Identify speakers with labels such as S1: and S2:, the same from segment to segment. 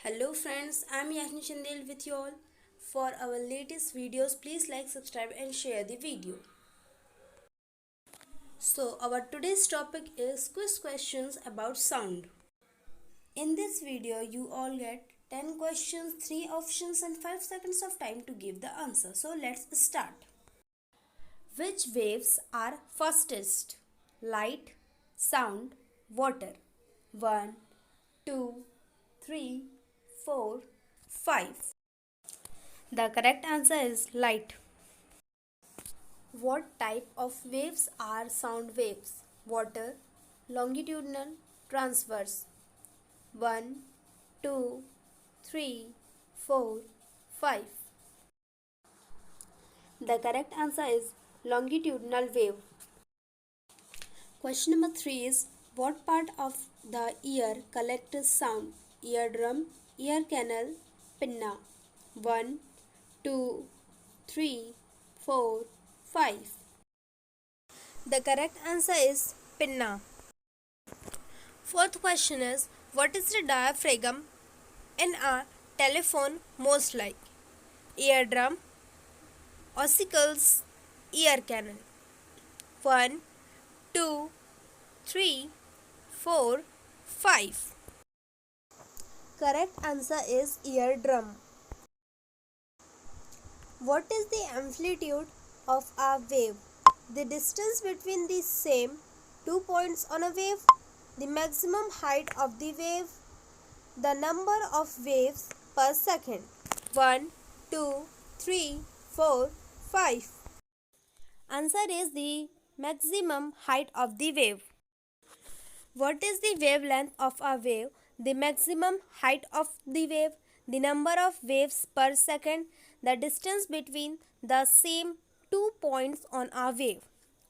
S1: Hello friends, I am Yachini Chandel with you all. For our latest videos, please like, subscribe and share the video. So our today's topic is quiz questions about sound. In this video, you all get 10 questions, 3 options and 5 seconds of time to give the answer. So let's start. Which waves are fastest? Light, sound, water. 1, 2, 3, 4, 5. The correct answer is light. What type of waves are sound waves? Water, longitudinal, transverse. 1, 2, 3, 4, 5. The correct answer is longitudinal wave. Question number 3 is what part of the ear collects sound? Eardrum, ear canal, pinna. 1, 2, 3, 4, 5. The correct answer is pinna. Fourth question is what is the diaphragm in a telephone most like? Eardrum, ossicles, ear canal. 1, 2, 3, 4, 5. Correct answer is eardrum. What is the amplitude of a wave? The distance between the same 2 points on a wave, the maximum height of the wave, the number of waves per second. 1, 2, 3, 4, 5. Answer is the maximum height of the wave. What is the wavelength of a wave? The maximum height of the wave, the number of waves per second, the distance between the same 2 points on a wave.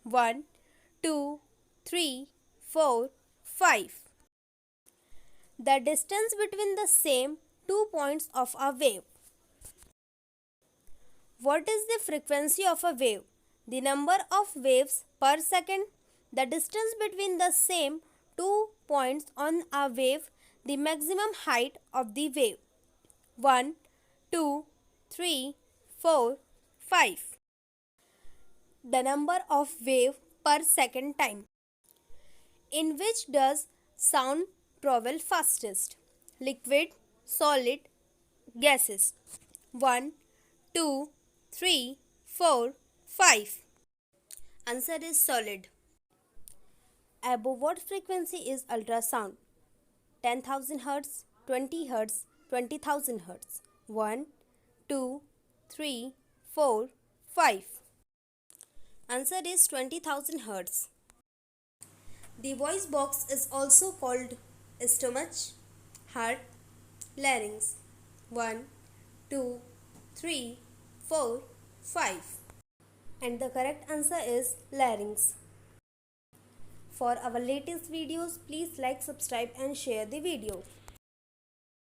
S1: 1, 2, 3, 4, 5. The distance between the same 2 points of a wave. What is the frequency of a wave? The number of waves per second, the distance between the same 2 points on a wave, the maximum height of the wave. 1, 2, 3, 4, 5. The number of wave per second time. In which does sound travel fastest? Liquid, solid, gases. 1, 2, 3, 4, 5. Answer is solid. Above what frequency is ultrasound? 10,000 Hz, 20 Hz, 20,000 Hz. 1, 2, 3, 4, 5. Answer is 20,000 Hz. The voice box is also called stomach, heart, larynx. 1, 2, 3, 4, 5. And the correct answer is larynx. For our latest videos, please like, subscribe and share the video.